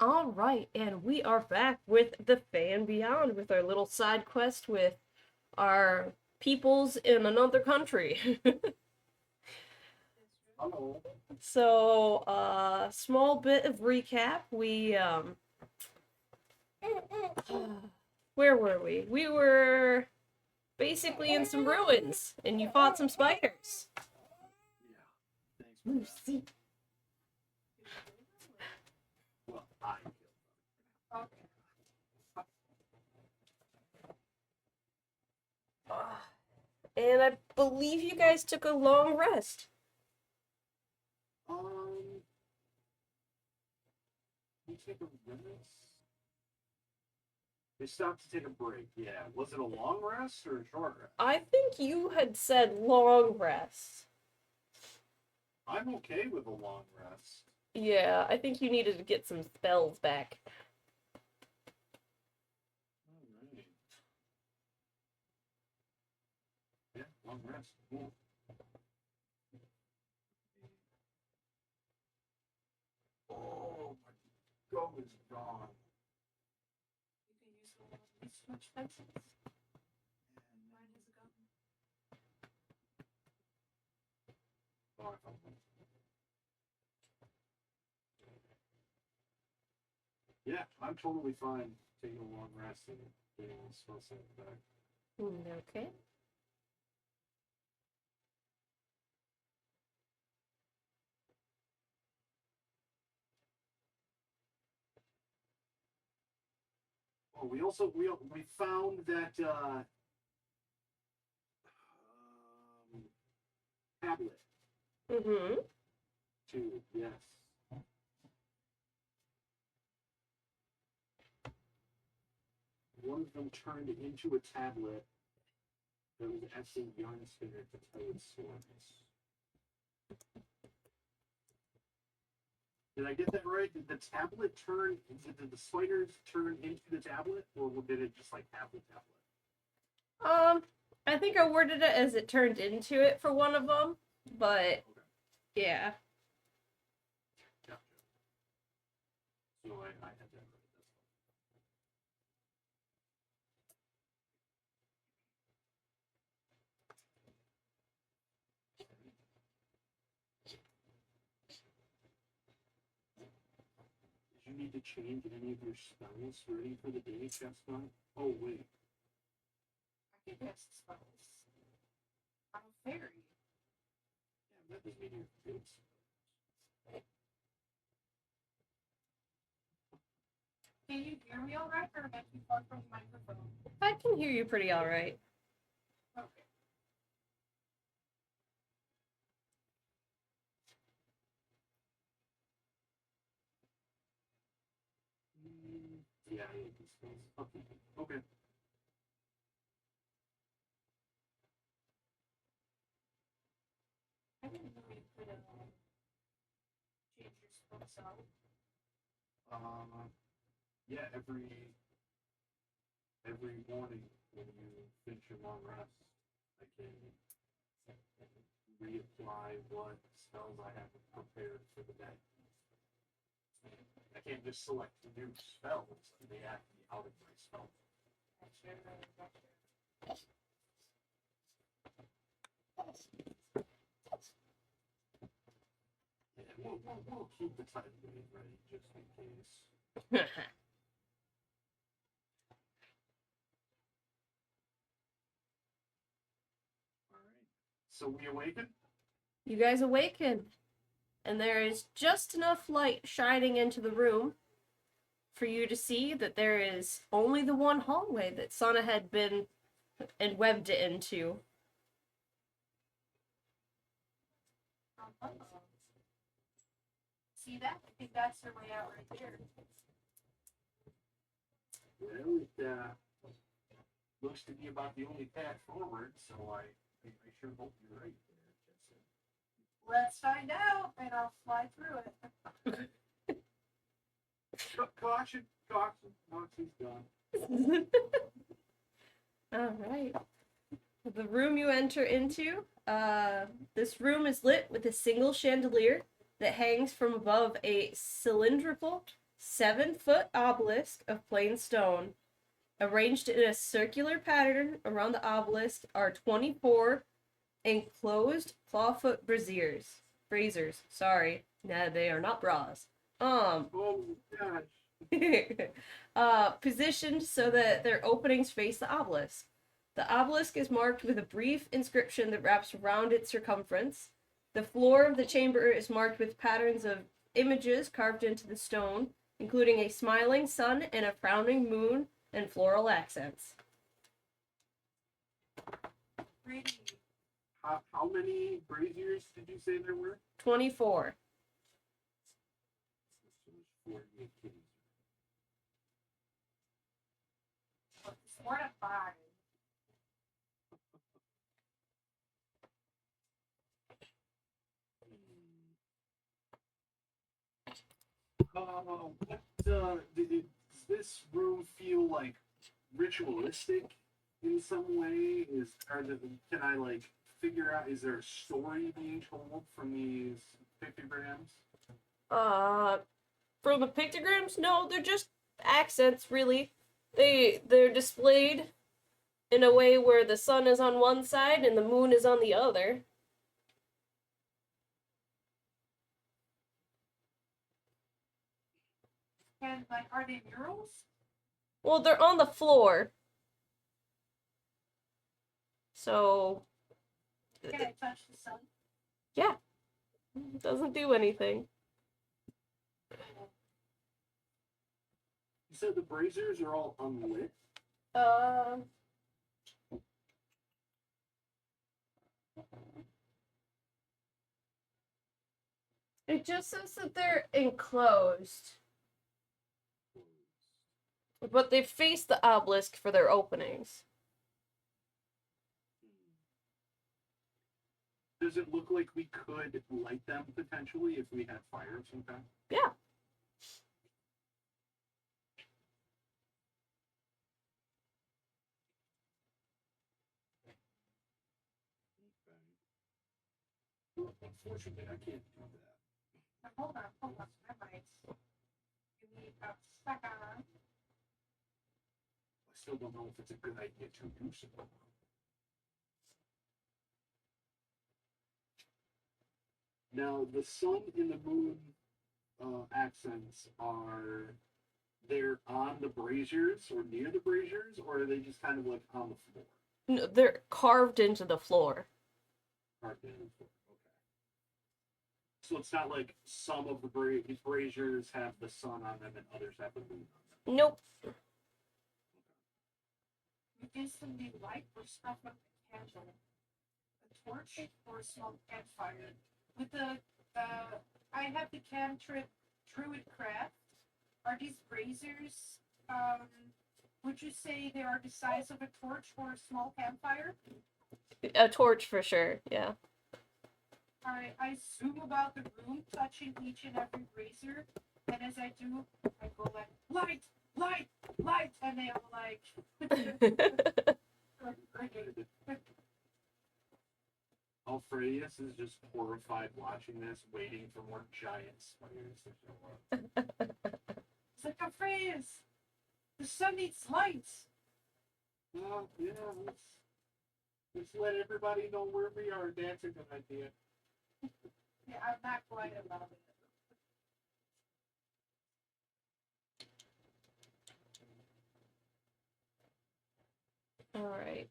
All right, and we are back with the Fey and Beyond with our little side quest with our peoples in another country. Hello. So, small bit of recap. Where were we? We were basically in some ruins, and you fought some spiders. Yeah. Thanks for that. Well, I killed them. And I believe you guys took a long rest. You take a rest? They stopped to take a break. Yeah. Was it a long rest or a short rest? I think you had said long rest. I'm okay with a long rest. Yeah, I think you needed to get some spells back. Alright. Yeah, long rest. Cool. Oh, my gum is gone. You can use one of these switch pencils. Mine has a gum. Oh, I found one. Yeah, I'm totally fine taking a long rest and getting all spell set back. Okay. Oh, we found that tablet Mm-hmm. too. Yes, one of them turned into a tablet that was actually yarn spinner to tell its stories. Did I get that right? Did the tablet turn? Did the spiders turn into the tablet, or did it just like have the tablet? I think I worded it as it turned into it for one of them, but Okay, yeah. gotcha. So I had that right. That's fine. Did you need to change any of your spells ready for the day, Chestnut? Oh wait. I can cast spells. I'm a fairy. Yeah, that doesn't mean you're good. Can you hear me all right, or am I too far from the microphone? I can hear you pretty alright. Okay. Yeah, I need these spells. Okay. Okay. I didn't know you could change your spells out. Yeah, every morning when you finish your long rest, I can reapply what spells I have prepared for the day. I can't just select new spells; they have to be out of my spell. Yeah, we'll keep the time limit ready just in case. All right. So we awaken. You guys awaken, and there is just enough light shining into the room for you to see that there is only the one hallway that Sana had been and webbed it into. See that? I think that's their way out right there. Well, it looks to be about the only path forward, so I sure hope you're right there, Jensen. Let's find out, and I'll fly through it. Caution, caution, Moxie's gone. All right. The room you enter into, this room is lit with a single chandelier that hangs from above a cylindrical 7-foot obelisk of plain stone. Arranged in a circular pattern around the obelisk are 24 enclosed clawfoot braziers. Sorry. Nah, they are not bras. Oh gosh. Positioned so that their openings face the obelisk. The obelisk is marked with a brief inscription that wraps around its circumference. The floor of the chamber is marked with patterns of images carved into the stone, including a smiling sun and a frowning moon and floral accents. Pretty. How many braziers did you say there were? 24. So there's 48 kitties. It's 4 to 5. Does this room feel like ritualistic in some way? Can I like figure out, is there a story being told from these pictograms? From the pictograms, no, they're just accents, really. They're displayed in a way where the sun is on one side and the moon is on the other. And like, are they murals? Well, they're on the floor. So, Can I touch the sun? yeah. It doesn't do anything. You said the braziers are all unlit? Um. It just says that they're enclosed. But they face the obelisk for their openings. Does it look like we could light them potentially if we had fire of some kind? Yeah. Unfortunately, I can't do that. Now, hold on. I might. Give me a second. I still don't know if it's a good idea to do so. Now, the sun and the moon accents they're on the braziers or near the braziers, or are they just kind of like on the floor? No, they're carved into the floor. Carved into the floor. Okay. So it's not like some of the braziers have the sun on them and others have the moon on them. Nope. You instantly light or snuff up a candle, a torch, or a small campfire. With the, I have the cantrip Druid Craft. Are these braziers, would you say they are the size of a torch or a small campfire? A torch for sure, yeah. I zoom about the room, touching each and every brazier, and as I do, I go like, light, light, light, and they all like, Alfredius is just horrified watching this, waiting for more giant spiders to show up. It's like, Alfreus, the sun needs light. Well, yeah, let's let everybody know where we are. That's a good idea. Yeah, I'm not quite about it. Alright.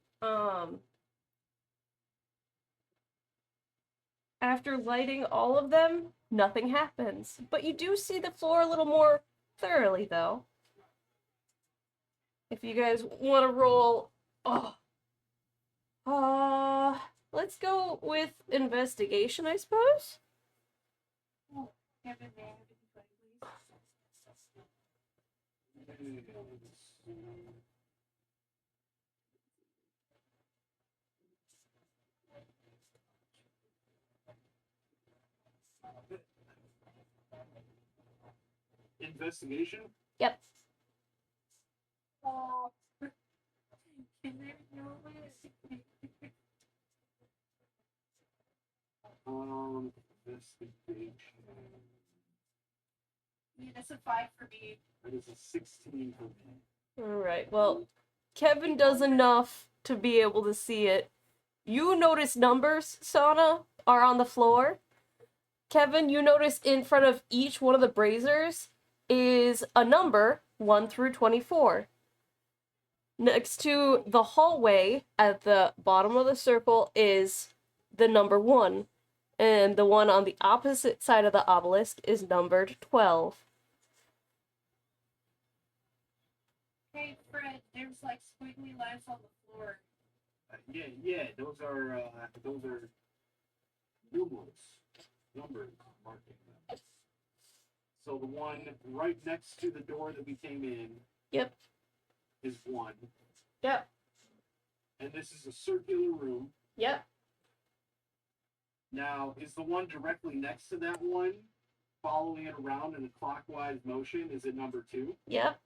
After lighting all of them, nothing happens. But you do see the floor a little more thoroughly, though. If you guys want to roll... let's go with investigation, I suppose? Kevin, may I have it, please? Investigation? Yep. Oh, can there no way? Investigation. Yeah, that's a 5 for me. That is a 16 for me. Alright, well, Kevin does enough to be able to see it. You notice numbers, Sana, are on the floor. Kevin, you notice in front of each one of the braziers is a number, 1 through 24. Next to the hallway at the bottom of the circle is the number 1. And the one on the opposite side of the obelisk is numbered 12. Hey, Fred, there's like squiggly lines on the floor. Yeah, those are numerals, numbers marking them. So the one right next to the door that we came in. Yep. Is 1. Yep. And this is a circular room. Yep. Now, is the one directly next to that one, following it around in a clockwise motion, is it number 2? Yep.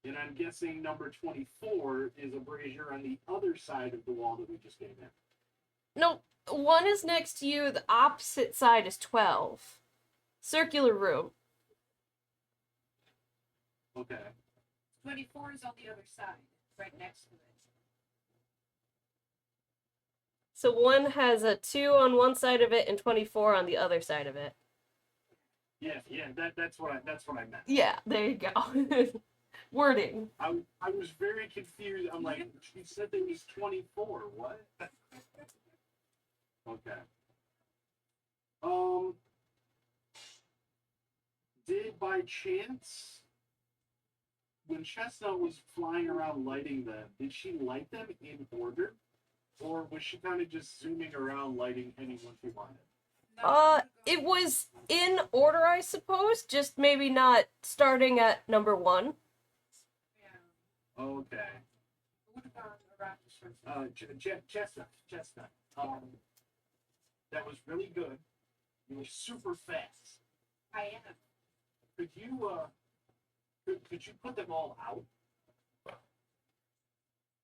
And I'm guessing number 24 is a brazier on the other side of the wall that we just came in. No, 1 is next to you, the opposite side is 12. Circular room. Okay. 24 is on the other side, right next to it. So 1 has a 2 on one side of it and 24 on the other side of it. Yeah, that's what I meant. Yeah, there you go. Wording. I was very confused. I'm like, she said there was 24. What? Okay. Did by chance, when Chestnut was flying around lighting them, did she light them in order? Or was she kind of just zooming around lighting anyone she wanted? It was in order, I suppose, just maybe not starting at number 1. Yeah. Okay. Would have gone around the circle. Chestnut. That was really good. You were super fast. I am. Could you could you put them all out?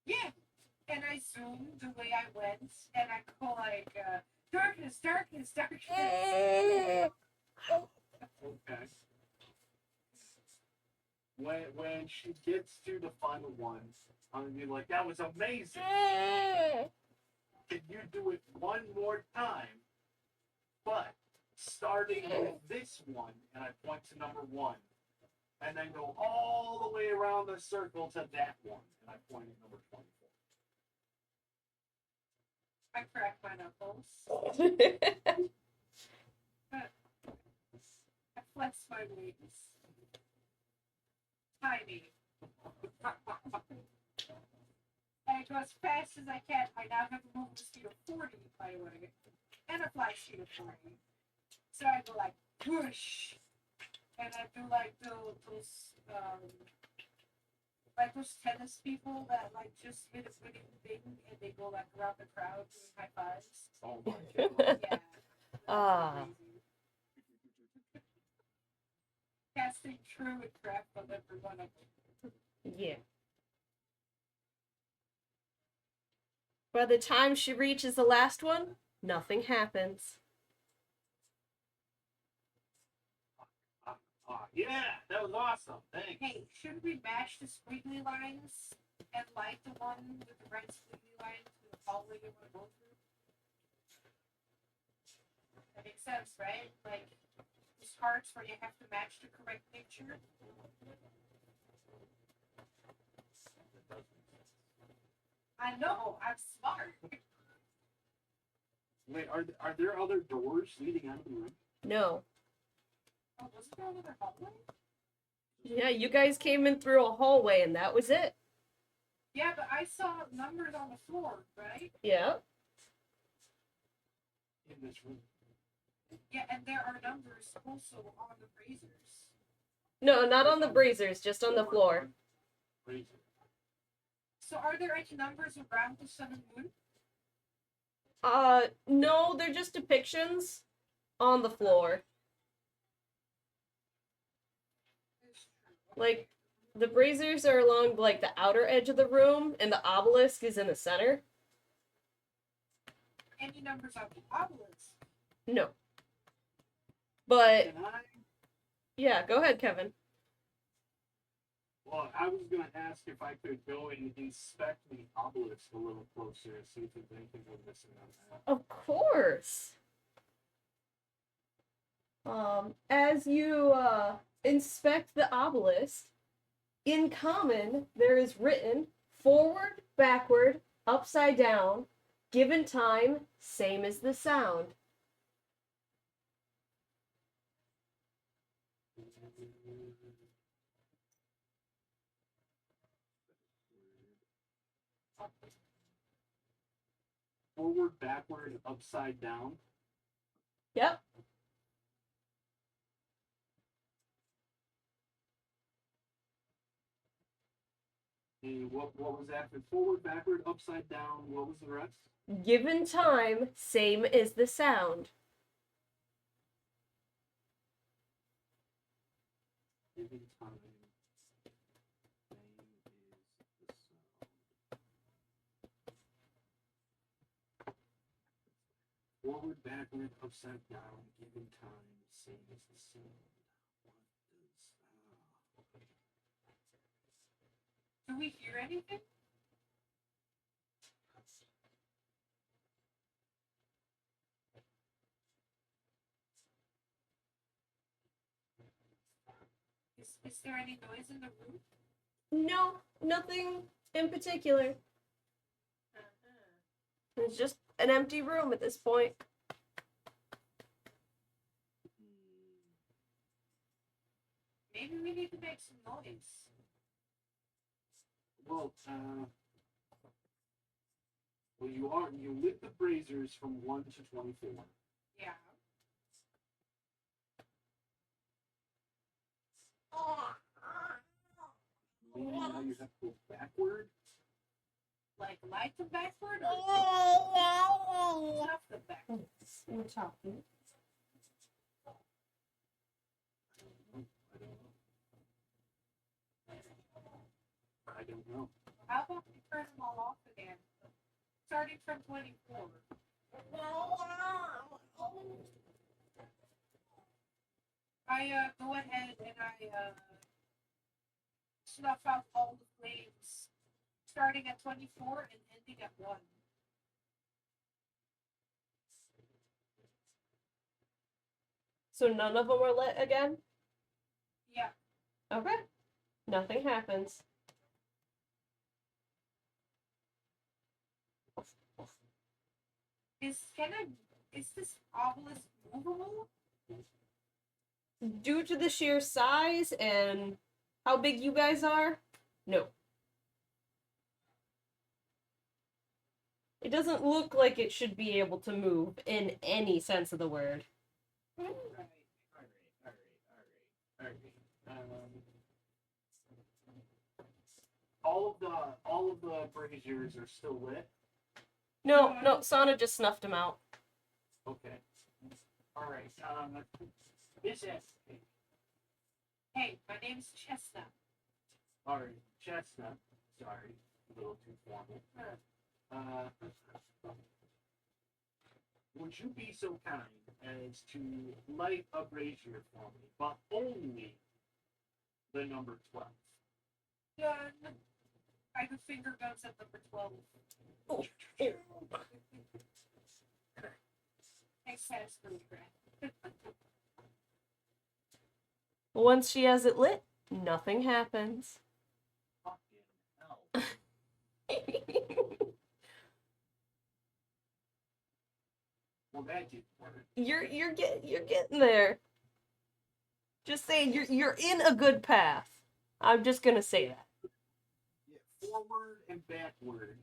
Yeah. And I zoomed the way I went, and I go like, darkness, darkness, darkness. Okay. When she gets to the final ones, I'm gonna be like, that was amazing. Can you do it one more time? But starting with this one, and I point to number 1, and then go all the way around the circle to that one, and I point at number 24. I crack my knuckles. I flex my wings. Tiny. And I go as fast as I can. I now have a movement speed of 40, by the way, and a fly speed of 40. So I go like, whoosh, and I do like those tennis people that like just hit a winning thing and they go like around the crowd doing high fives. Oh my god. Yeah. Ah. Crazy. Casting true and crap on every one of them. Yeah. By the time she reaches the last one, nothing happens. Yeah, that was awesome. Thanks. Hey, should we match the squiggly lines and light the one with the red squiggly lines to the hallway you want to go through? That makes sense, right? Like, these parts where you have to match the correct picture. I know, I'm smart. Wait, are there other doors leading out of the room? No. Oh, wasn't there another hallway? Yeah, you guys came in through a hallway and that was it. Yeah, but I saw numbers on the floor, right? Yeah. In this room. Yeah, and there are numbers also on the braziers. No, not on the braziers, just on the floor. Brazier. So are there any numbers around the sun and moon? No, they're just depictions on the floor. Like, the braziers are along, like, the outer edge of the room, and the obelisk is in the center. Any numbers on the obelisk? No. But Can I Yeah, go ahead, Kevin. Well, I was gonna ask if I could go and inspect the obelisk a little closer and see if there's anything we're missing on that. Of course. As you inspect the obelisk, in common there is written forward, backward, upside down, given time, same as the sound. Forward, backward, upside down. Yep. And what was after forward, backward, upside down? What was the rest? Given time, same as the sound. Given time, same is the sound. Forward, backward, upside down, given time, same as the sound. What does Do we hear anything? Is there any noise in the room? No, nothing in particular. It's just an empty room at this point. Maybe we need to make some noise. well, you lit the braziers from 1 to 24. Yeah. Maybe now you have to go backward. Like light them backward or off them backward? We're talking. I don't know. How about we turn them all off again? Starting from 24. I go ahead and I snuff out all the flames, starting at 24 and ending at 1. So none of them are lit again? Yeah. Okay. Nothing happens. Is this obelisk movable? Due to the sheer size and how big you guys are, no. It doesn't look like it should be able to move in any sense of the word. Alright. All of the braziers are still lit. No, Sana just snuffed him out. Okay. Alright. This is. Hey, my name's Chestnut. Alright, Chestnut. Sorry, a little too formal. Would you be so kind as to light a brazier for me, but only the number 12? Done. I have finger guns at number 12. Oh. Makes sense for me, Grant. Once she has it lit, nothing happens. Fucking hell. Well, that didn't work. You're getting there. Just saying, you're in a good path. I'm just gonna say that. Yeah, forward and backward.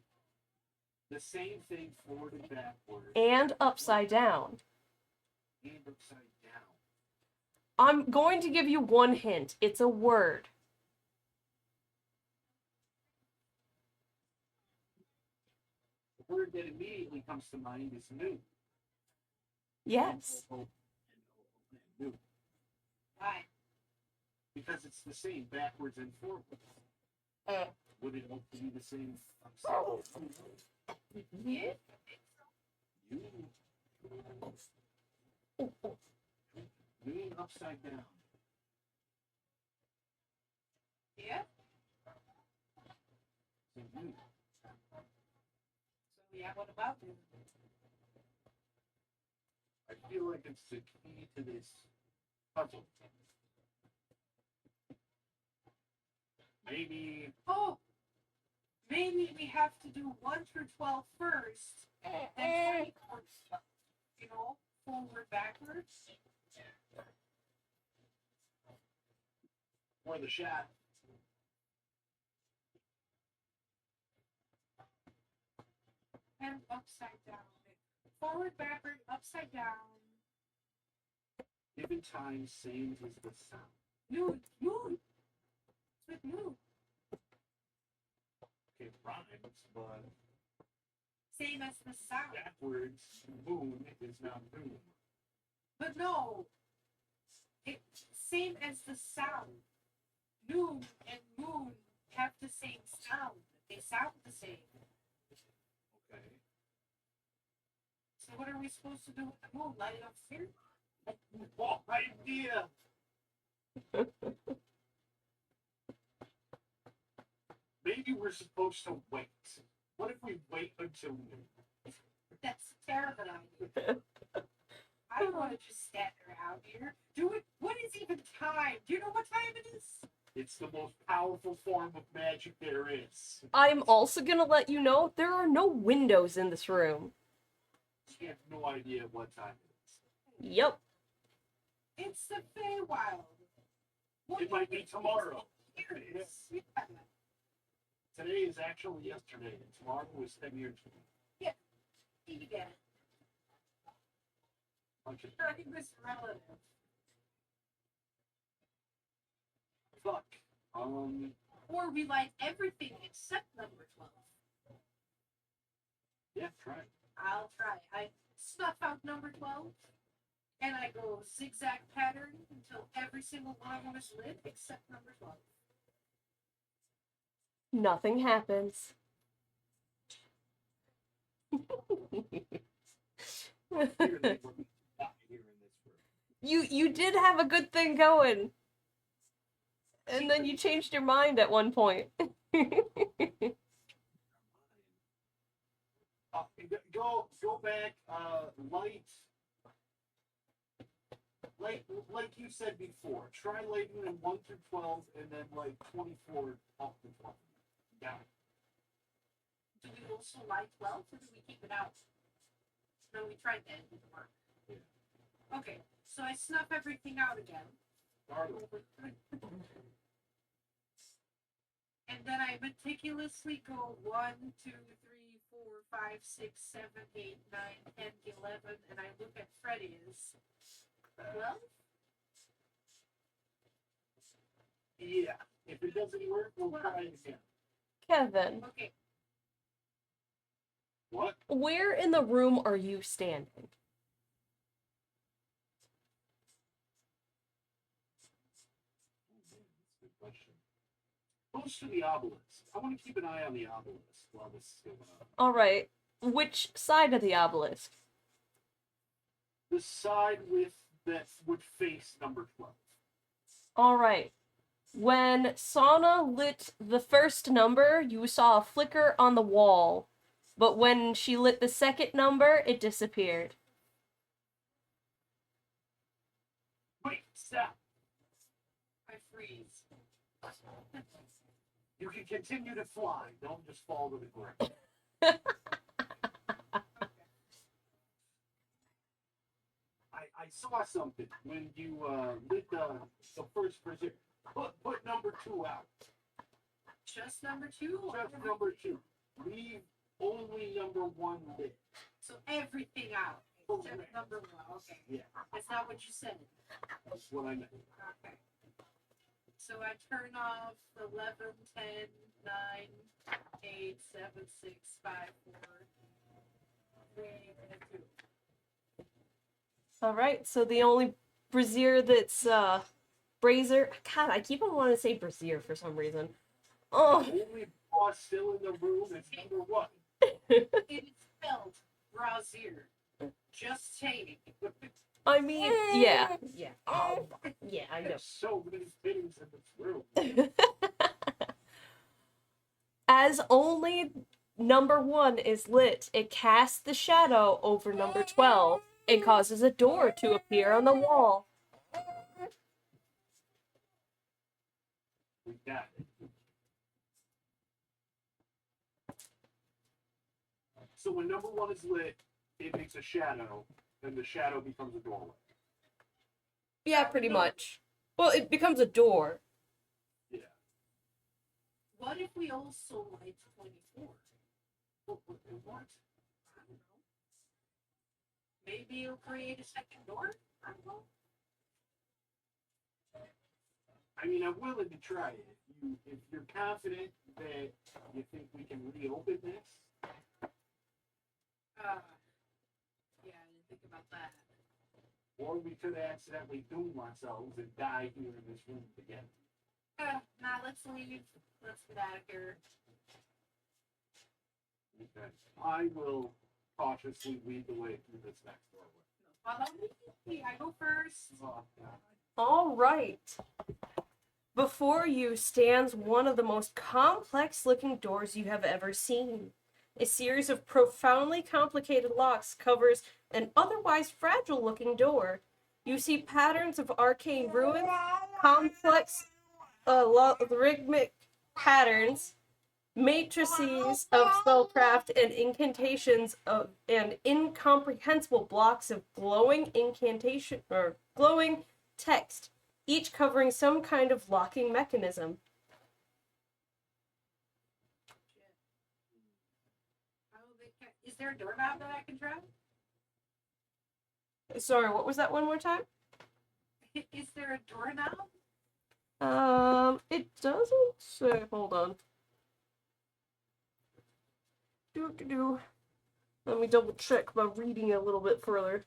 The same thing, forward and backward. And upside down. And upside down. I'm going to give you one hint. It's a word. The word that immediately comes to mind is new. Yes. New. Why? Because it's the same backwards and forwards. Would it also be the same upside down? Yeah. You. New upside down. Yeah. Mhm. So yeah, what about you? I feel like it's the key to this puzzle. Maybe Oh, maybe we have to do 1 through 12 first, then 20 first. You know, forward, backwards. for the shot. And upside down. Forward, backward, upside down. Given time, same as the sound. Moon, moon. It's with moon. Okay, rhymes, but Same as the sound. backwards, moon is not moon. But no. It's same as the sound. Noon and moon have the same sound. They sound the same. Okay. So what are we supposed to do with the moon? Light it up here? Oh, idea! Maybe we're supposed to wait. What if we wait until noon? That's a terrible idea. I don't want to just stand around here. Do it. What is even time? Do you know what time it is? It's the most powerful form of magic there is. I'm also gonna let you know there are no windows in this room. You have no idea what time it is. Yep. It's the Feywild. What It might be tomorrow. years? Yeah. Today is actually yesterday, and tomorrow is 10 years from now. You get it. Okay. Time is relative. Fuck. Or we light everything except number 12. Yeah, try. I'll try. I snuff out number 12, and I go zigzag pattern until every single one of them is lit except number 12. Nothing happens. Clearly, we're not here in this room. You did have a good thing going. And then you changed your mind at one point. Go back, like you said before, try lighting them 1 through 12 and then like 24 up to 12. Yeah. Do we also light 12 or do we keep it out? No, we tried that. It didn't work. Yeah. Okay, so I snuff everything out again. And then I meticulously go 1, 2, 3, 4, 5, 6, 7, 8, 9, 10, 11, and I look at Freddy's. 12? Yeah. If it doesn't work, we'll try it again. Kevin, Okay, What? where in the room are you standing? That's a good question. Close to the obelisk. I want to keep an eye on the obelisk while this is going on. Alright. Which side of the obelisk? The side that would face number 12. Alright. When Sana lit the first number, you saw a flicker on the wall. But when she lit the second number, it disappeared. Wait, stop. I freeze. You can continue to fly. Don't just fall to the ground. I saw something when you lit the first berserk. Put number 2 out. Just number 2? Or Just number 2. Leave only number 1 lit. So everything out. Except number 1. Okay. Yeah, That's not what you said. that's what I meant. Okay. So I turn off 11, 10, 9, 8, 7, 6, 5, 4, 3, and 2. Alright, so the only brazier that's, brazier... God, I keep on wanting to say brazier for some reason. Oh, Only boss still in the room is number 1. It is spelled brazier. Just saying. I mean, yeah. Yeah. Oh, yeah, I know. There's so many things in this room. As only number 1 is lit, it casts the shadow over number 12 and causes a door to appear on the wall. We got it. So when number 1 is lit, it makes a shadow, and the shadow becomes a doorway. Yeah, pretty much. Well, it becomes a door. Yeah. What if we also light 24? What? I don't know. Maybe it'll create a second door? I don't know. I mean, I'm willing to try it. If you're confident that you think we can reopen this, Yeah, I didn't think about that. or we could accidentally doom ourselves and die here in this room again. Nah, let's leave. Let's get out of here. Okay. I will cautiously lead the way through this next doorway. Follow me. I go first. Oh, God. All right. Before you stands one of the most complex-looking doors you have ever seen. A series of profoundly complicated locks covers an otherwise fragile-looking door. You see patterns of arcane ruins, complex logarithmic patterns, matrices of spellcraft, and incantations and incomprehensible blocks of glowing incantation or glowing text, each covering some kind of locking mechanism. Is there a doorknob that I can try? Sorry, what was that one more time? Is there a doorknob? It doesn't say. Hold on. Let me double check by reading it a little bit further.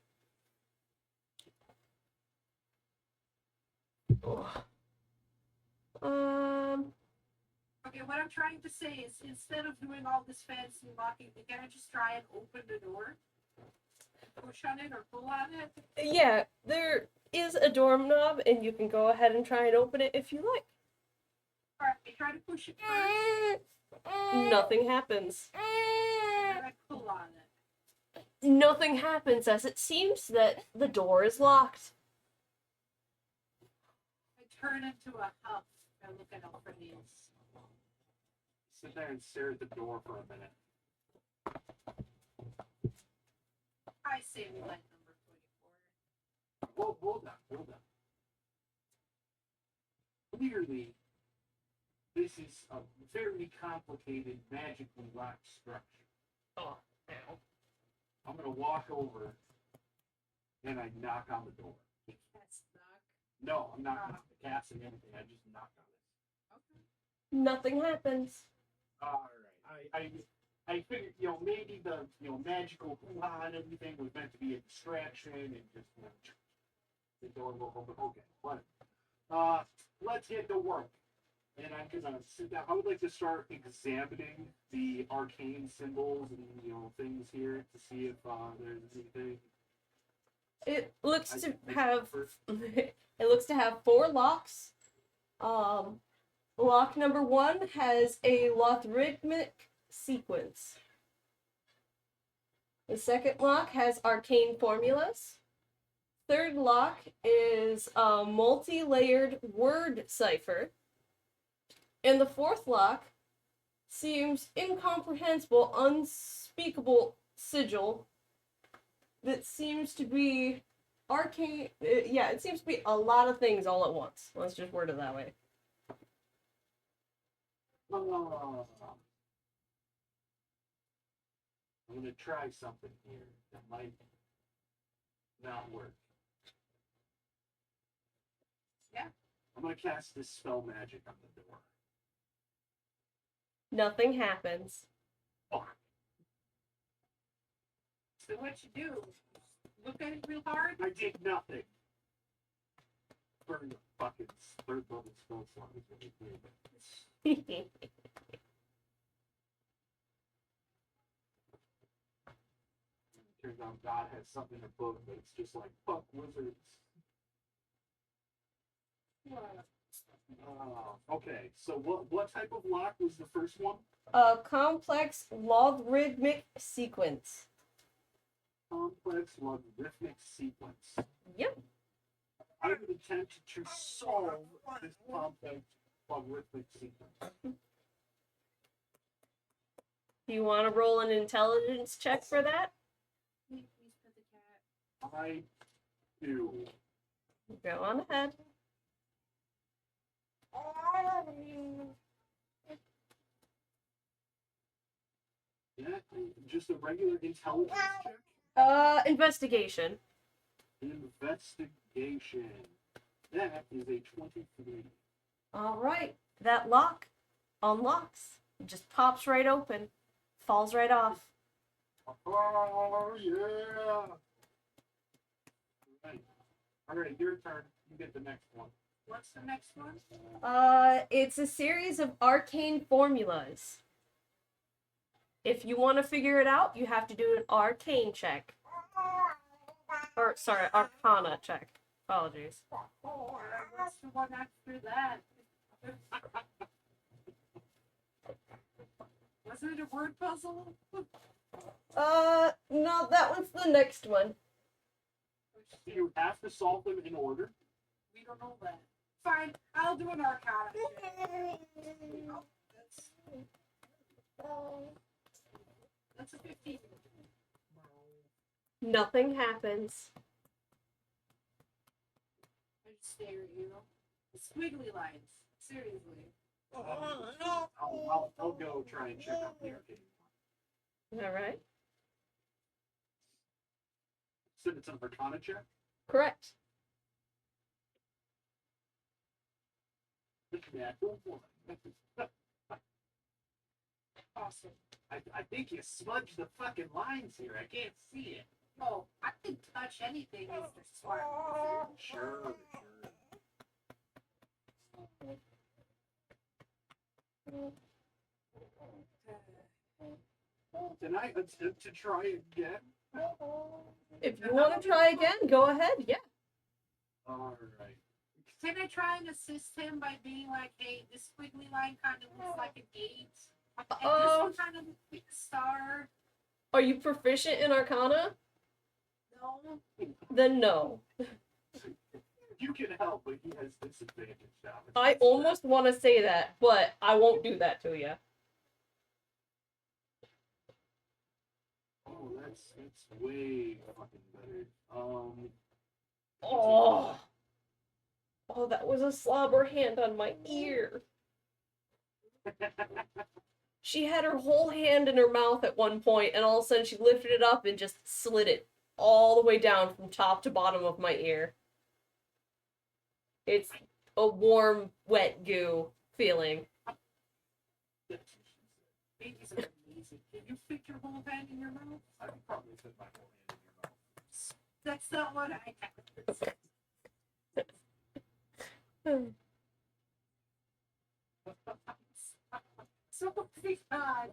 Oh. Okay, what I'm trying to say is instead of doing all this fancy locking, can I just try and open the door? Push on it or pull on it? Yeah, there is a doorknob, and you can go ahead and try and open it if you like. Alright, I try to push it first, Nothing happens. and then I pull on it. Nothing happens, as it seems that the door is locked. I turn into a huff and look at all for these. Sit there and stare at the door for a minute. I say we light number 24. Well, hold on. Clearly, this is a very complicated, magically locked structure. Oh, no. I'm gonna walk over and I knock on the door. You can't knock. No, I'm not knocking the cats and anything. I just knock on it. Okay. Nothing happens. All right. I figured, maybe the, magical hoo-ha and everything was meant to be a distraction and just, the door will open. Okay, whatever. Let's get to work. And I'm gonna sit down. I would like to start examining the arcane symbols and, things here to see if there's anything. It looks to have it looks to have 4 locks. Lock number 1 has a logarithmic sequence. The second lock has arcane formulas. Third lock is a multi-layered word cipher. And the fourth lock seems incomprehensible, unspeakable sigil that seems to be arcane. Yeah, it seems to be a lot of things all at once. Let's just word it that way. I'm gonna try something here that might not work. Yeah. I'm gonna cast this spell magic on the door. Nothing happens. Oh, So what you do? Look at it real hard. I did nothing. Burn the fucking third level spell slot is really weird. Turns out God has something above that's just like, fuck wizards. What? Okay, so what type of lock was the first one? A complex logarithmic sequence. Complex logarithmic sequence. Yep. I would attempt to solve this complex logarithmic sequence. Do you want to roll an intelligence check for that? Please put the cat. I do. Go on ahead. Yeah, just a regular intelligence check. Investigation. Investigation. That is a 23. All right. That lock unlocks. It just pops right open. Falls right off. Oh, yeah! All right, your turn. You get the next one. What's the next one? It's a series of arcane formulas. If you want to figure it out, you have to do an arcane check. Or, sorry, arcana check. Apologies. What's the one after that? Wasn't it a word puzzle? No, that one's the next one. You have to solve them in order. We don't know that. Fine, I'll do an arcana check. Oh, that's a 15. Nothing happens. I just stare at you. The squiggly lines. Seriously. I'll go try and check out the arcade. All right. So it's an arcana check. Correct. Natural one. Awesome. I think you smudged the fucking lines here. I can't see it. Oh, I can touch anything, Mr. Smart. Sure. Can I attempt to try again? If you want to try again, go ahead. Yeah. All right. Can I try and assist him by being like, hey, this squiggly line kind of looks like an 8, and this one kind of looks like a star? Are you proficient in arcana? No. Then no. You can help, but he has disadvantage now. I almost want to say that, but I won't do that to you. Oh, that's way fucking better. Oh. Oh, that was a slobber hand on my ear. She had her whole hand in her mouth at one point, and all of a sudden she lifted it up and just slid it all the way down from top to bottom of my ear. It's a warm, wet goo feeling. Babies are amazing. Can you fit your whole hand in your mouth? I could probably fit my whole hand in your mouth. That's not what I have. So God.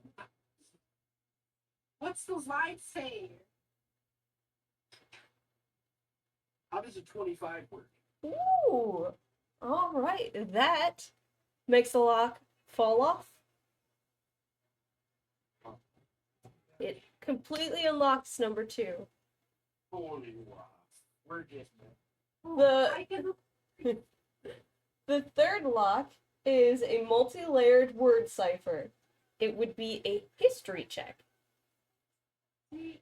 What's those lines say? How does a 25 work? Ooh. All right. That makes the lock fall off. It completely unlocks number 2. Holy wow. We're just I can The third lock is a multi-layered word cipher. It would be a history check. see.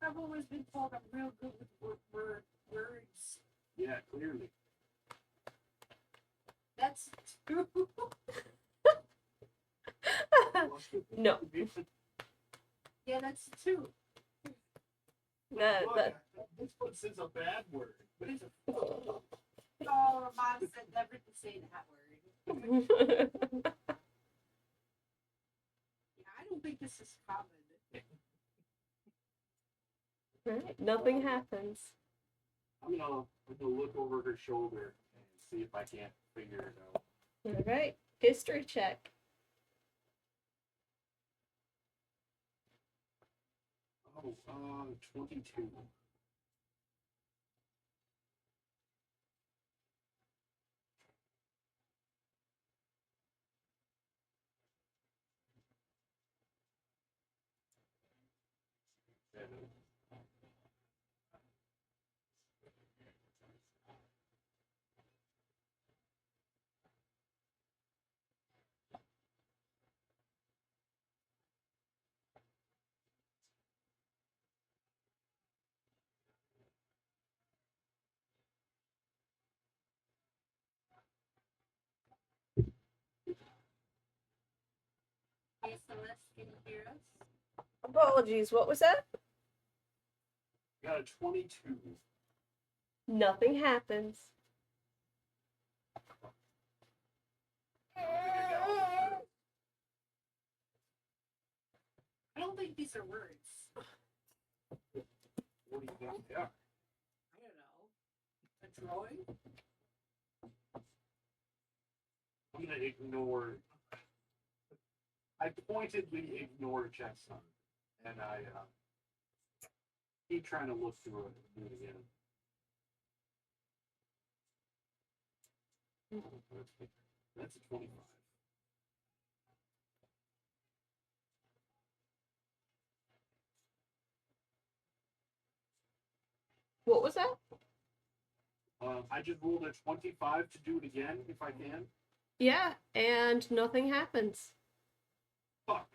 I've always been told I'm real good with words. Yeah, clearly. That's 2. No. Yeah, that's 2. Look, That this one says a bad word. What is it? Oh, Mom said never to say that word. Yeah, I don't think this is common. Right, nothing happens. I'm gonna look over her shoulder and see if I can't figure it out. All right, history check. Oh, 22. Yes, can you hear us? Apologies, what was that? Got a 22. Nothing happens. I don't think I got all the thirds. I don't think these are words. What do you think they are? I don't know. A drawing? I'm gonna ignore. I pointedly ignore Chestnut, and I keep trying to look through it and do it again. That's a 25. What was that? I just rolled a 25 to do it again if I can. Yeah, and nothing happens. Fuck.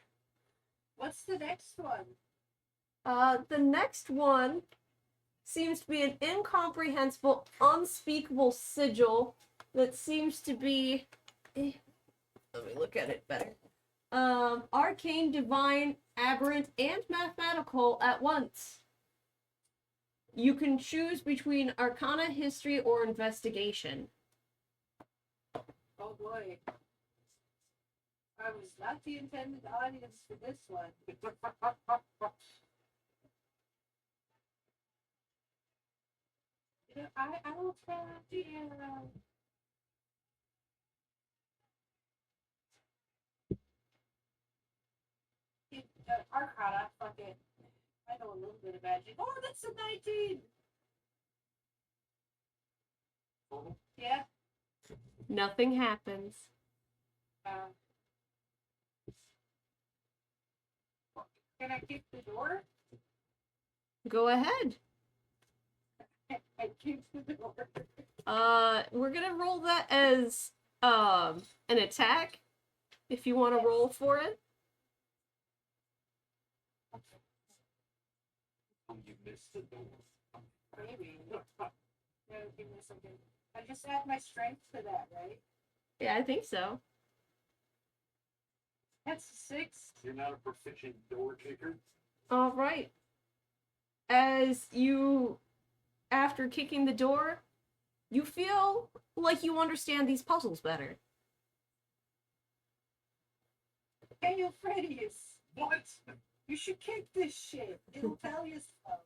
What's the next one? The next one seems to be an incomprehensible, unspeakable sigil that seems to be. Let me look at it better. Arcane, divine, aberrant, and mathematical at once. You can choose between Arcana, History, or Investigation. Oh boy. I was not the intended audience for this one. You know, I will try to Arcana, fuck it. I know a little bit of magic. Oh, that's a 19! Yeah. Nothing happens. Can I kick the door? Go ahead. I kicked the door. We're gonna roll that as an attack. If you want to roll for it. Oh, you missed the door. Maybe. No, give me a second. I just add my strength to that, right? Yeah, I think so. That's a 6. You're not a proficient door kicker. All right. As you, after kicking the door, you feel like you understand these puzzles better. Hey, Euphrates! What? You should kick this shit. It'll tell you stuff.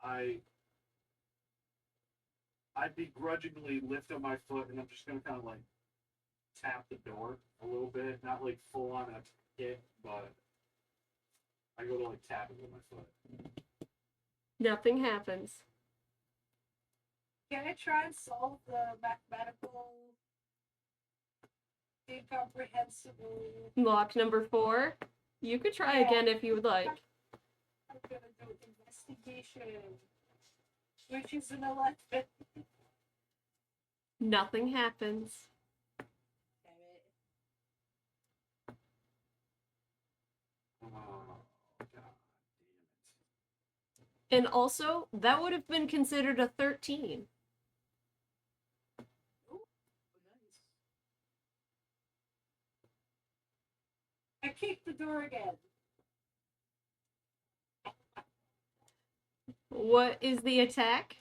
I begrudgingly lift up my foot and I'm just gonna kind of like tap the door a little bit, not like full on a hit, but I go to like tap it with my foot. Nothing happens. Can I try and solve the mathematical incomprehensible? Lock number 4. You could try again if you would like. I'm gonna do investigation, which is an 11. Nothing happens. Damn it. Oh god damn it. And also, that would have been considered a 13. Oh, nice. I kicked the door again. What is the attack?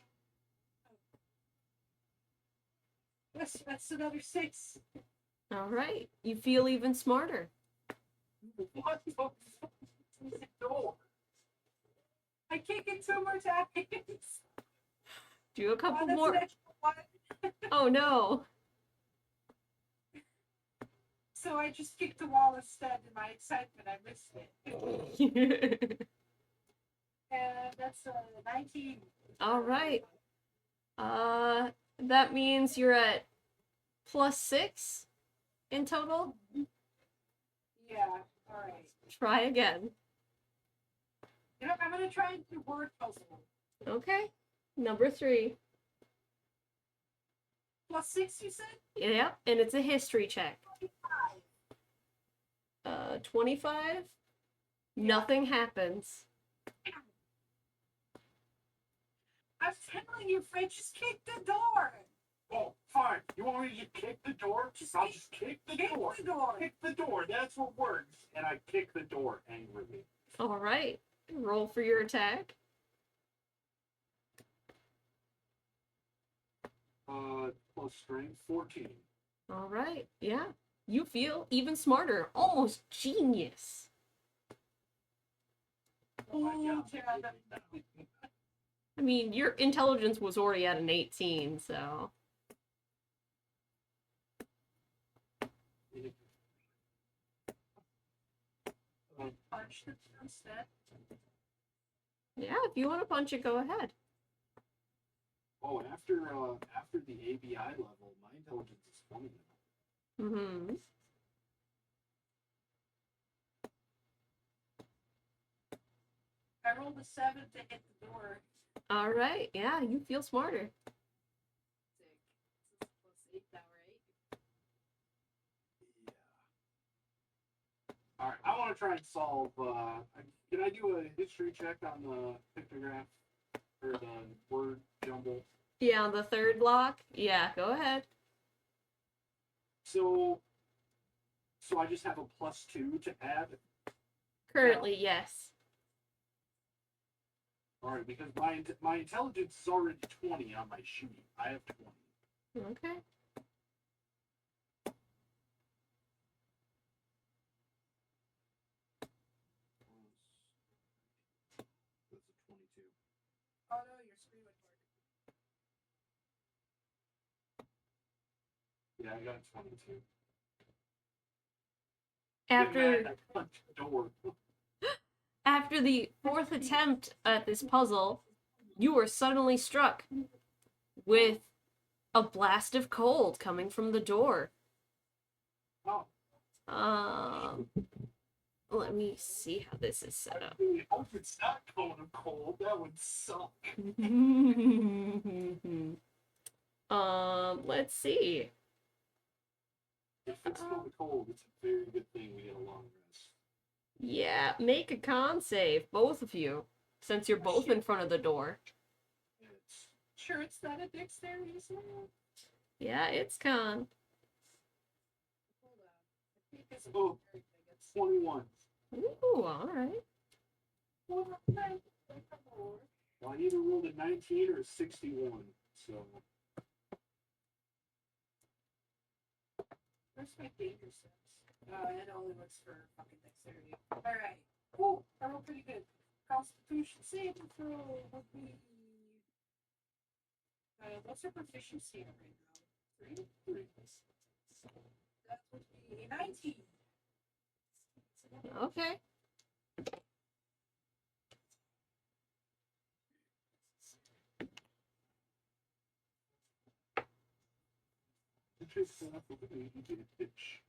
That's another 6. All right. You feel even smarter. What the fuck is the door? I kick it 2 more times. Do a couple That's more. an extra 1. Oh no. So I just kicked the wall instead. In my excitement, I missed it. And that's a 19. All right. That means you're at +6 in total. Yeah, alright. Try again. You know, I'm gonna try and do word puzzle. Okay. Number 3. +6, you said? Yep, and it's a history check. 25. 25. Nothing happens. I'm telling you, Fred, just kick the door. Oh fine. You want me to just kick the door? I'll just kick the door. Kick the door. That's what works. And I kick the door angrily. All right. Roll for your attack. Plus strength 14. All right. Yeah. You feel even smarter, almost genius. Oh my Ooh, God. I mean, your intelligence was already at an 18, so. punch the instead. Yeah, if you want to punch it, go ahead. Oh, after the ABI level, my intelligence is 20 now. Mm-hmm. I rolled a 7 to hit the door. All right. Yeah, you feel smarter. Sick. This is +8 now, right? Yeah. All right, I want to try and solve. Can I do a history check on the pictograph or the word jumble? Yeah, on the third block. Yeah, go ahead. So I just have a +2 to add. Currently, yes. All right, because my intelligence is already 20 on my sheet. I have 20. Okay. That's a 22. Oh no, your screen went dark. Yeah, I got a 22. After Get mad, I punch the door. after the fourth attempt at this puzzle, you are suddenly struck with a blast of cold coming from the door. Oh, Let me see how this is set I up. really hope it's not cone of cold. That would suck. Let's see. If it's cone of cold, it's a very good thing we get a long rest. Yeah, make a con save, both of you, since you're both in front of the door. It's Sure, it's not a dexterity save. Yeah, it's con. Hold on. I think it's Oh. 21. Ooh, alright. Well, I either rolled a 19 or a 61. So Where's my danger sense? It only looks for fucking dexterity. Alright. Ooh, I rolled pretty good. Constitution saving throw would be. What's your proficiency at right now? 3? 3. That would be 19. Okay. Just set up with an 80 pitch.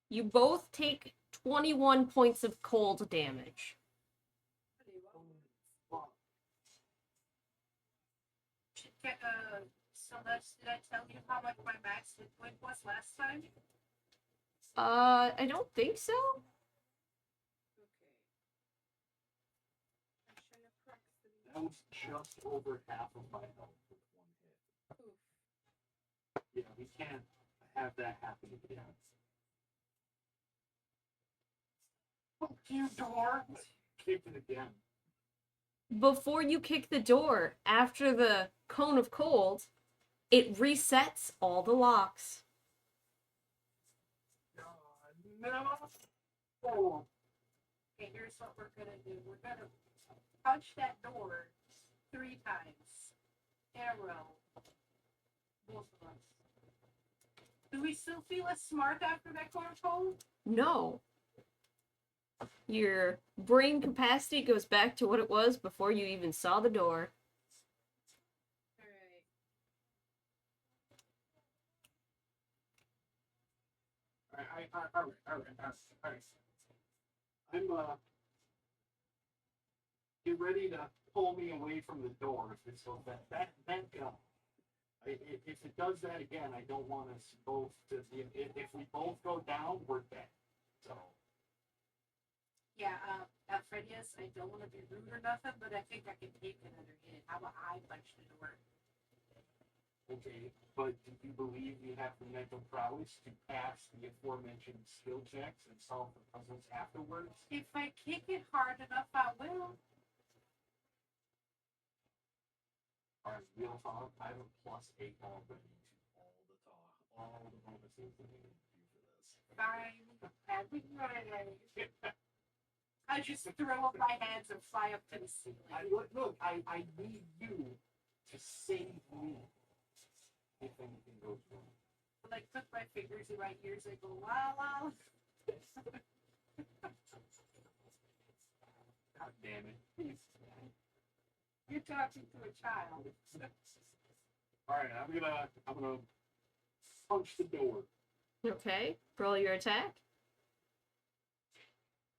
You both take 21 points of cold damage. Celeste, did I tell you how much my max hit point was last time? I don't think so. Okay. I should have corrected it. That was just over half of my health with one hit. Oof. Yeah, we can't have that happen again. Fuck you, door! Kick it again. Before you kick the door, after the cone of cold, it resets all the locks. No! Oh. Okay, here's what we're gonna do. We're gonna punch that door 3 times in a row. Both of us. Do we still feel as smart after that corner cold? No. Your brain capacity goes back to what it was before you even saw the door. Alright. Alright. I'm, get ready to pull me away from the door. If it's so that if it does that again, I don't want us both to. If we both go down, we're dead. So. Yeah, Alfredius, I don't want to be rude or nothing, but I think I can take another hit. How about I punch the door? Okay, but do you believe you have the mental prowess to pass the aforementioned skill checks and solve the puzzles afterwards? If I kick it hard enough, I will. Alright, real talk, I have a +8 already to all the bonuses that I need to do for this. Fine. Happy Friday. I just throw up my hands and fly up to the ceiling. I need you to save me if anything goes wrong. Like, put my fingers in my ears and go, wow, wow. God damn it. You're talking to a child. Alright, I'm gonna punch the door. Okay, roll your attack.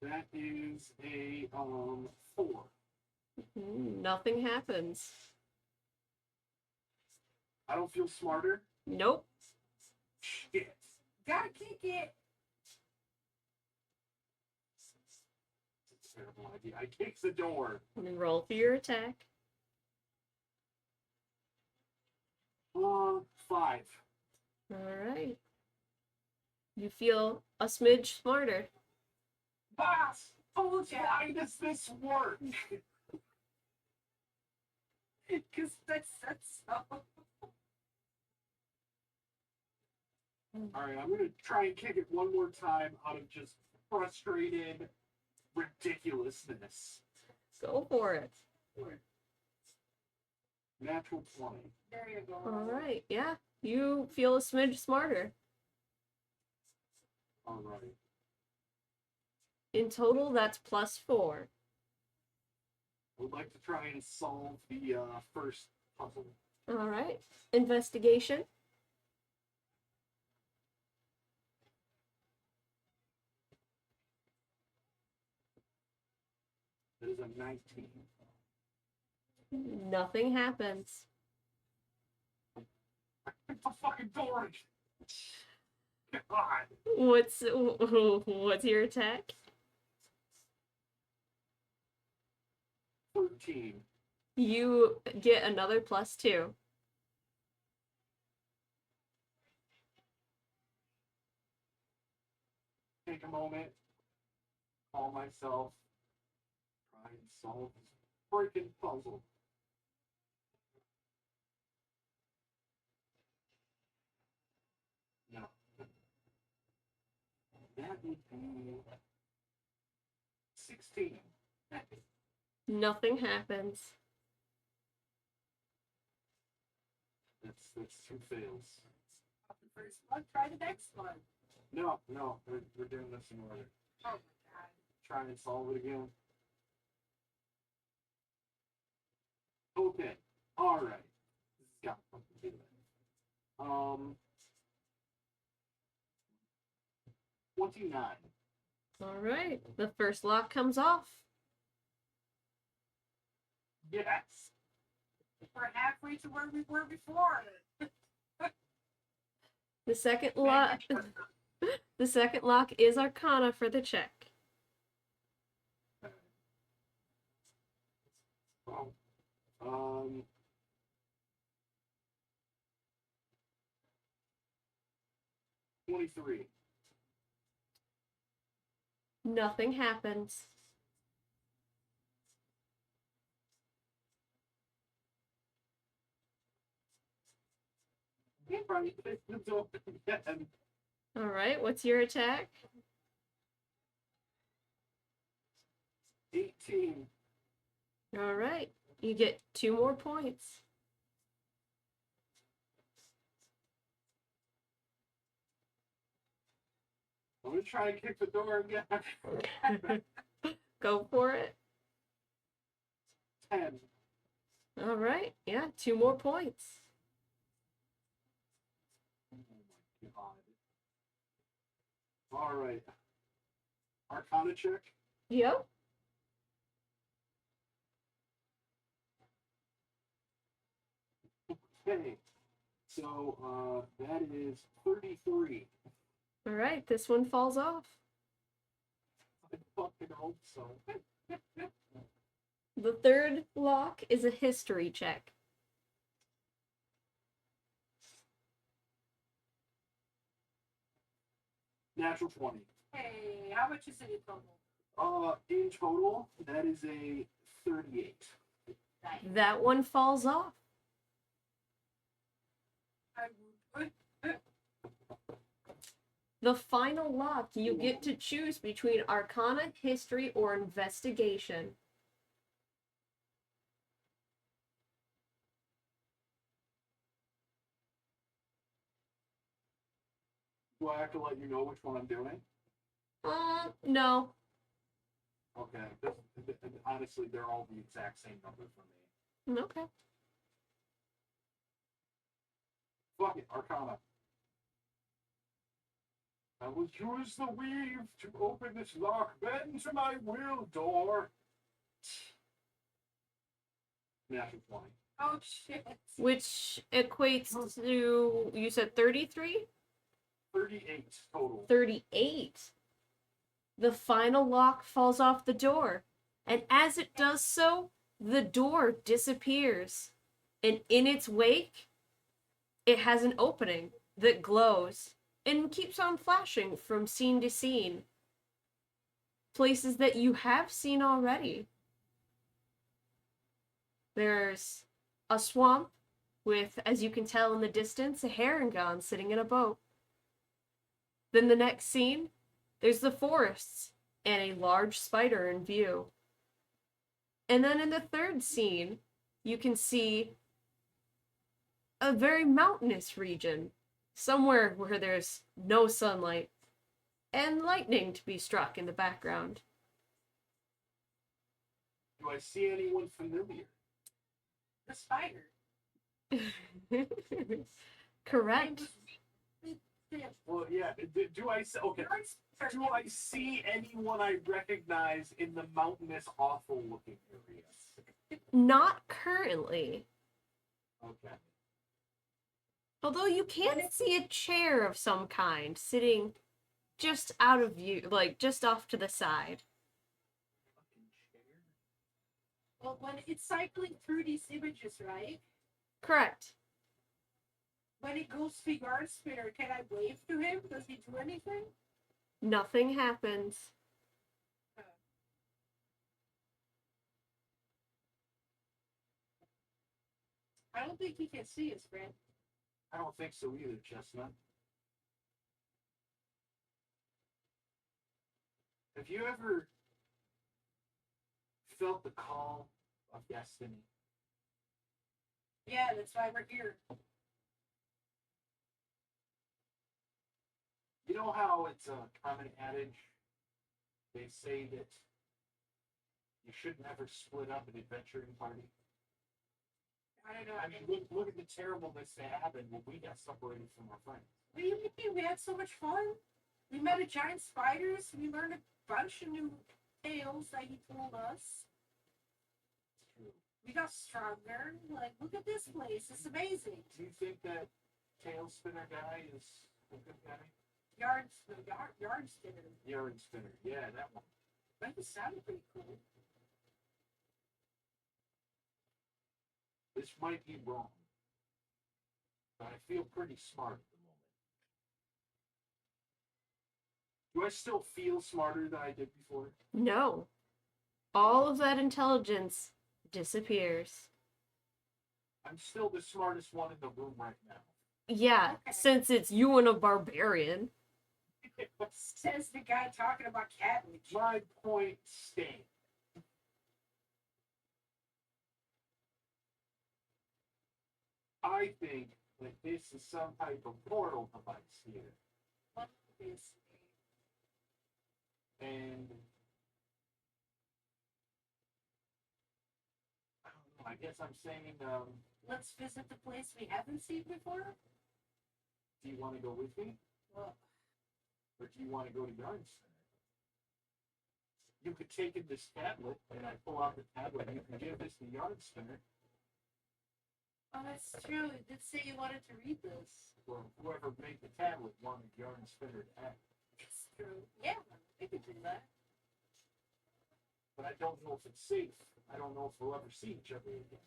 That is a 4. Nothing happens. I don't feel smarter. Nope. Shit. Gotta kick it. It's a terrible idea. I kick the door. Roll for your attack. 5. Alright. You feel a smidge smarter. Boss, told you. Why does this work? Because that's so. Alright, I'm gonna try and kick it one more time out of just frustrated ridiculousness. Go for it. Natural 20. There you go. Alright, yeah. You feel a smidge smarter. Alright. In total, that's +4. I would like to try and solve the first puzzle. Alright. Investigation. That is a 19. Nothing happens. It's a fucking door. God. What's your attack? 13. You get another +2. Take a moment. Call myself. Try and solve this freaking puzzle. No. That would be 16. Nothing happens. That's 2 fails. The first one, try the next one. No, we're doing this in order. Oh my god. Try and solve it again. Okay. Alright. This has got something to do with it. 29. Alright. The first lock comes off. Yes. We're halfway to where we were before. The second lock The second lock is Arcana for the check. Well, 23. Nothing happens. Right, it's open again. Alright, what's your attack? 18. Alright. You get 2 more points. I'm gonna try and kick the door again. Go for it. 10. Alright, yeah, 2 more points. Oh my god. Alright. Arcana check. Yep. Okay. So that is 33. All right, this one falls off. I fucking hope so. The third lock is a history check. Natural 20. Hey, how much is it in total? In total, that is a 38. Nice. That one falls off. I would. The final lock, you get to choose between Arcana, History, or Investigation. Do I have to let you know which one I'm doing? No. Okay. Honestly, they're all the exact same number for me. Okay. Fuck it, Arcana. I will use the weave to open this lock. Bend to my will door. Natural 20. Oh shit. Which equates to, you said 33? 38 total. 38. The final lock falls off the door, and as it does so, the door disappears. And in its wake, it has an opening that glows and keeps on flashing from scene to scene. Places that you have seen already. There's a swamp with, as you can tell in the distance, a herringon sitting in a boat. Then the next scene, there's the forests and a large spider in view. And then in the third scene, you can see a very mountainous region, somewhere where there's no sunlight, and lightning to be struck in the background. Do I see anyone familiar? The spider. Correct. Well, yeah. Do I see? Okay. Do I see anyone I recognize in the mountainous, awful-looking areas? Not currently. Okay. Although you can see a chair of some kind sitting just out of view, like just off to the side. Well, when it's cycling through these images, right? Correct. When it goes to yard spinner, can I wave to him? Does he do anything? Nothing happens. I don't think he can see us, Brent. I don't think so either, Chestnut. Have you ever felt the call of destiny? Yeah, that's why we're here. You know how it's a common adage? They say that you should never split up an adventuring party. I don't know. I mean, look at the terribleness that happened when we got separated from our friends. What do you mean? We had so much fun. We met a giant spiders. We learned a bunch of new tales that he told us. It's true. We got stronger. Like, look at this place. It's amazing. Do you think that tail spinner guy is a good guy? Yard spinner. Yarn spinner, yeah, that one. But it sounded pretty cool. This might be wrong, but I feel pretty smart at the moment. Do I still feel smarter than I did before? No. All of that intelligence disappears. I'm still the smartest one in the room right now. Yeah, Okay. since it's you and a barbarian. Says the guy talking about cabbage. My point stands. I think that this is some type of portal device here. What is And I don't know, I guess I'm saying, Let's visit the place we haven't seen before. do you want to go with me? Well, Or do you want to go to Yarn Center? You could take in this tablet, and I pull out the tablet, and you can give this to Yarn Center. Oh, that's true. It did say you wanted to read this. Well, whoever made the tablet wanted Yarn Spinner to act. It's true. Yeah, we could do that. But I don't know if it's safe. I don't know if we'll ever see each other again.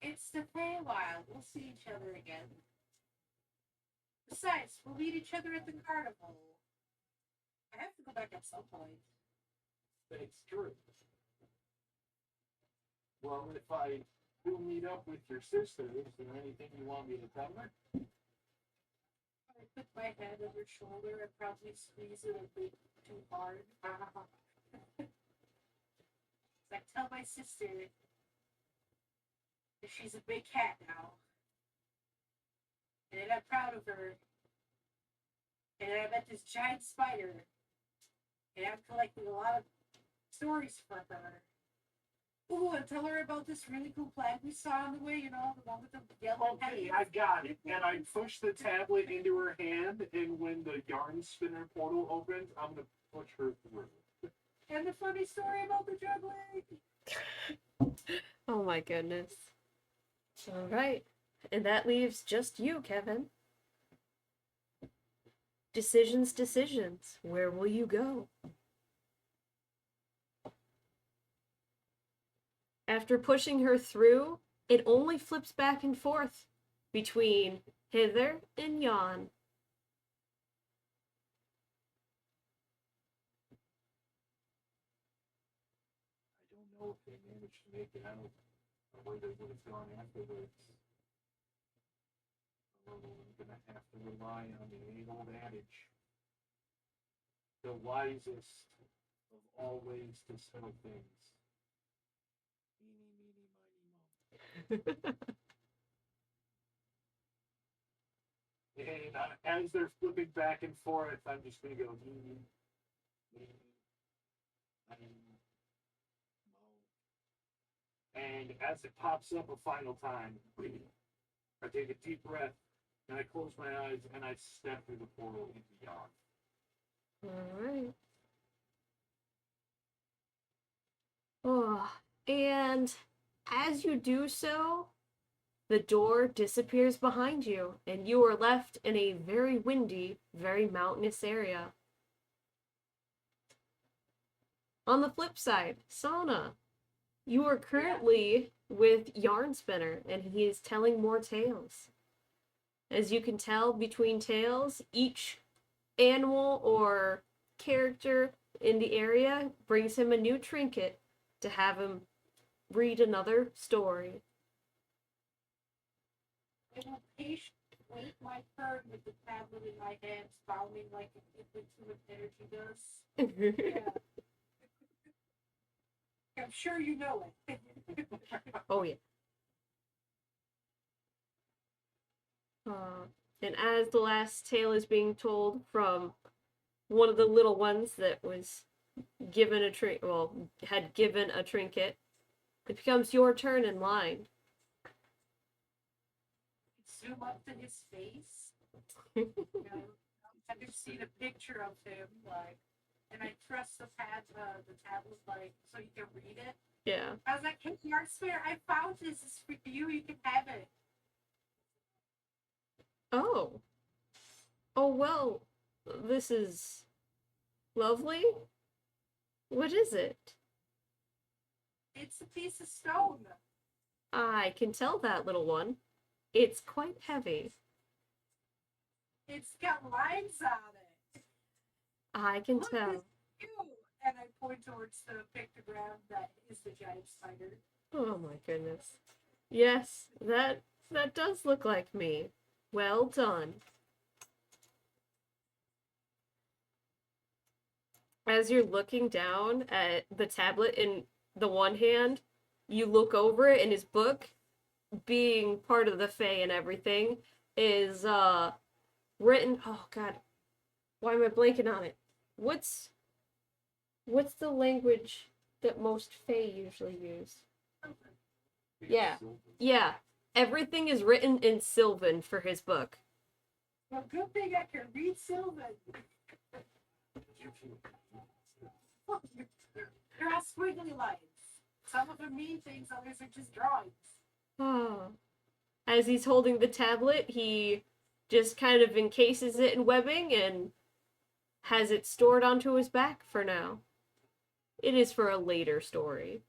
It's the Feywild. We'll see each other again. Besides, we'll meet each other at the carnival. I have to go back at some point. That's true. Well, if I do meet up with your sister, is there anything you want me to tell her? I put my head on her shoulder and probably squeeze it a bit too hard. I tell my sister that she's a big cat now. And I'm proud of her. And I met this giant spider. And I'm collecting a lot of stories for her. Ooh, and tell her about this really cool plant we saw on the way, you know, the one with the yellow Okay, I got it. And I push the tablet into her hand, and when the Yarn Spinner portal opens, I'm gonna push her through. And the funny story about the juggling. Oh my goodness. All right. And that leaves just you, Kevin. Decisions, decisions. Where will you go? After pushing her through, it only flips back and forth between hither and yon. I don't know if they managed to make it out, or where they would have gone afterwards. Oh, I'm gonna have to rely on the old adage. The wisest of all ways to settle things. Eeny, meeny, miny, moe. And as they're flipping back and forth, I'm just gonna go eeny, meeny, miny, moe. And as it pops up a final time, I take a deep breath and I close my eyes and I step through the portal into Yon. All right. Oh, and as you do so, the door disappears behind you, and you are left in a very windy, very mountainous area. On the flip side, Sana, you are currently with Yarn Spinner, and he is telling more tales. As you can tell between tales, each animal or character in the area brings him a new trinket to have him read another story. I will patiently wait my turn with the tablet in my hands, bounding like an intuitive energy does. Yeah. I'm sure you know it. Oh, yeah. And as the last tale is being told from one of the little ones that was given a had given a trinket, it becomes your turn in line. Zoom up to his face. You know, I can see the picture of him, like, and I trust the tablet, like, so you can read it. Yeah. I was like, hey, Yarn Spinner, I found this. It's for you. You can have it. Oh. Oh, well, this is lovely. What is it? It's a piece of stone. I can tell that, little one. It's quite heavy. It's got lines on it. I can Look, tell. it's you. And I point towards the pictogram that is the giant spider. Oh my goodness. Yes, that does look like me. Well done. As you're looking down at the tablet in the one hand, you look over it and his book, being part of the Fey and everything, is written. Oh god, why am I blanking on it? What's the language that most Fey usually use? Yeah. Yeah. Everything is written in Sylvan for his book. Well, good thing I can read Sylvan. They're all squiggly lines. Some of them mean things, others are just drawings. Oh. As he's holding the tablet, he just kind of encases it in webbing and has it stored onto his back for now. It is for a later story.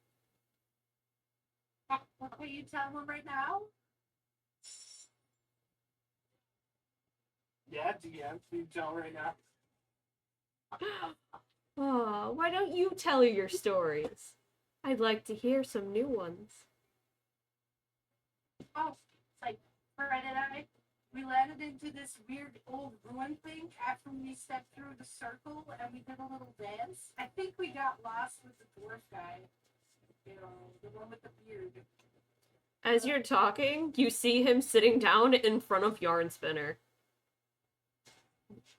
What will you tell them right now? Yeah, DM, can you tell right now? Oh, why don't you tell your stories? I'd like to hear some new ones. Oh, it's like Fred and I, we landed into this weird old ruin thing after we stepped through the circle and we did a little dance. I think we got lost with the dwarf guy. You know, the one with the beard. As you're talking, you see him sitting down in front of Yarn Spinner.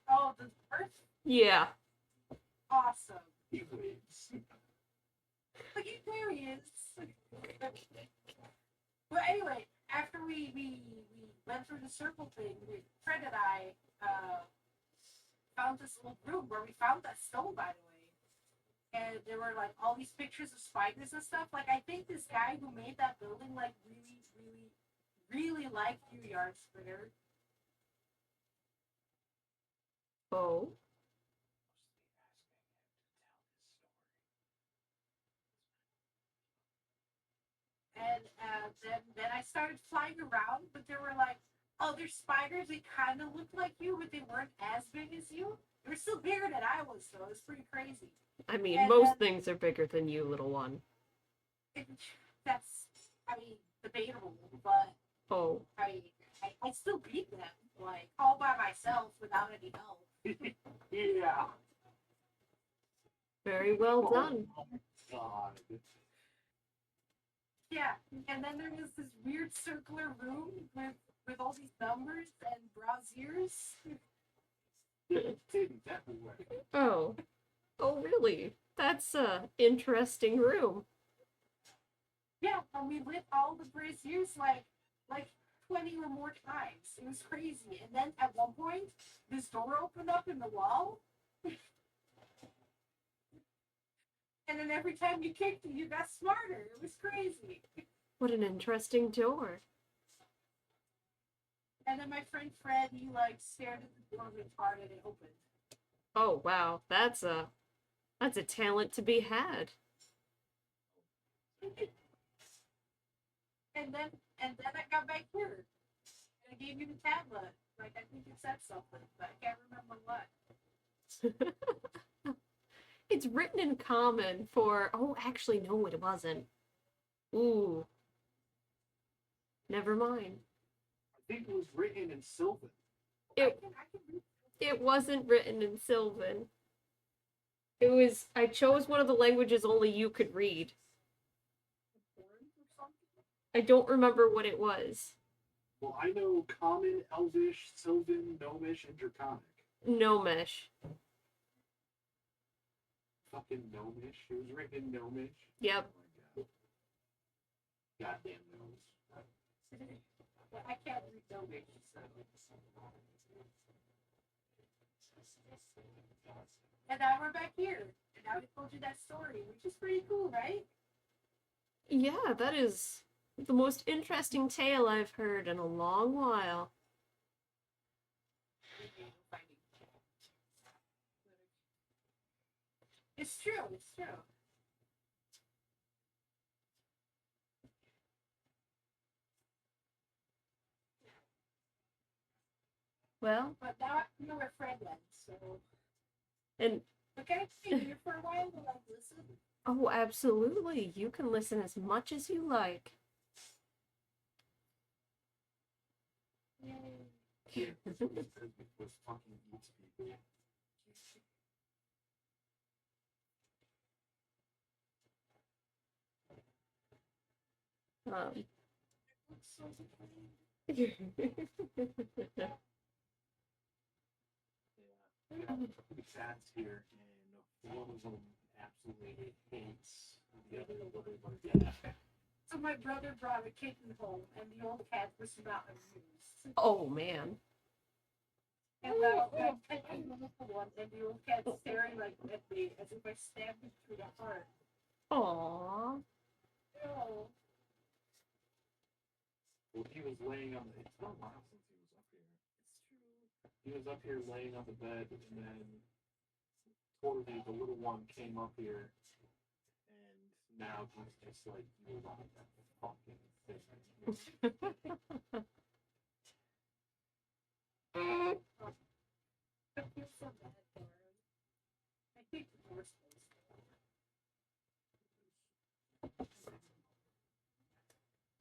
Oh, the dwarf? Yeah. Awesome. He waves. Look, there he is. Well, anyway, after we went through the circle thing, Fred and I found this little room where we found that stone, by the way. And there were like all these pictures of spiders and stuff. Like, I think this guy who made that building like really liked you, Yard Splitter. Oh. And then I started flying around, but there were like other spiders that kind of looked like you, but they weren't as big as you. They were still bigger than I was, though. It was pretty crazy. I mean, And most things are bigger than you, little one. That's, I mean, debatable, but Oh. I still beat them, like, all by myself without any help. Yeah. Very well done. Oh my god. Yeah, and then there was this weird circular room with all these numbers and braziers. It didn't that way. Oh. Oh, really? That's a interesting room. Yeah, and we lit all the braziers like 20 or more times. It was crazy. And then at one point, this door opened up in the wall. And then every time you kicked it, you got smarter. It was crazy. What an interesting door. And then my friend Fred, he like stared at the door really hard and it opened. Oh, wow. That's a talent to be had. And then I got back here. And I gave you the tablet. Like, I think it said something, but I can't remember what. It's written in common for... Oh, actually, no, it wasn't. Ooh. Never mind. I think it was written in Sylvan. I It, can read it wasn't written in Sylvan. It was... I chose one of the languages only you could read. or something. I don't remember what it was. Well, I know Common, Elvish, Sylvan, Gnomish, and Draconic. Gnomish. Fucking Gnomish. It was written in Gnomish. Yep. Oh my god. Goddamn gnomes. But I can't read Gnomish, so. And now we're back here. And now we told you that story, which is pretty cool, right? Yeah, that is the most interesting tale I've heard in a long while. It's true, it's true. Well, But now I know where Fred went, so. and But can I stay here for a while while I listen? oh, absolutely. You can listen as much as you like. Yay. That's what it says with fucking eats people. Looks so different. We have two cats here, and one of them absolutely hates the other one. So my brother brought a kitten home, and the old cat was not amused. Oh, man. And the cat was the little one, and the old cat staring like at me as if I stabbed him through the heart. Aww. Oh. was laying on the. It's been a while since he was up here. He was up here laying on the bed, and then totally the little one came up here, and now he's just like you on that fucking thing. I feel so bad for him. I think the worst was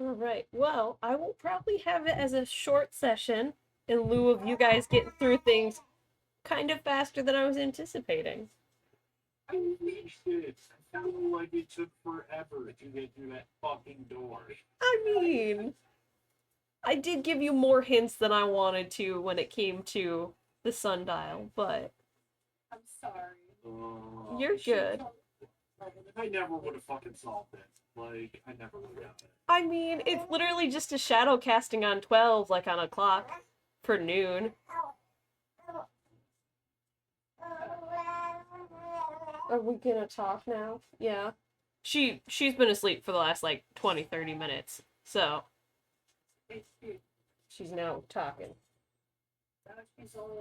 All right. Well, I will probably have it as a short session in lieu of you guys getting through things kind of faster than I was anticipating. Holy shit! I felt like it took forever to get through that fucking door. I mean, I did give you more hints than I wanted to when it came to the sundial, but I'm sorry. you're good. I never would have fucking solved it. Like, I never would have got it. I mean, it's literally just a shadow casting on 12, like on a clock for noon. Are we gonna talk now? Yeah. She's been asleep for the last like 20-30 minutes. So she's now talking.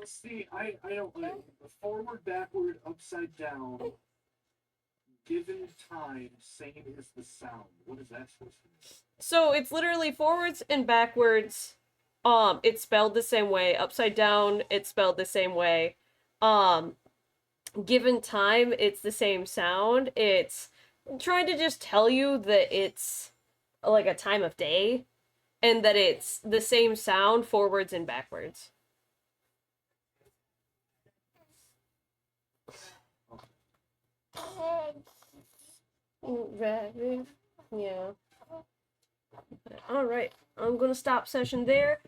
See, I don't like forward, backward, upside down. Given time, same as the sound. What is that supposed to mean? So it's literally forwards and backwards. It's spelled the same way. Upside down, it's spelled the same way. Given time, it's the same sound. It's trying to just tell you that it's like a time of day and that it's the same sound forwards and backwards. Right. Yeah. All right. I'm gonna stop session there.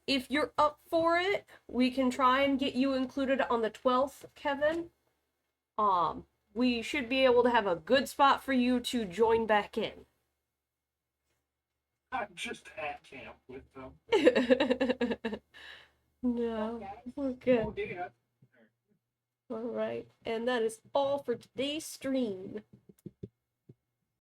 If you're up for it, we can try and get you included on the 12th, Kevin. We should be able to have a good spot for you to join back in. I'm just at camp with them. No, we're good. Oh, yeah. All right, and that is all for today's stream.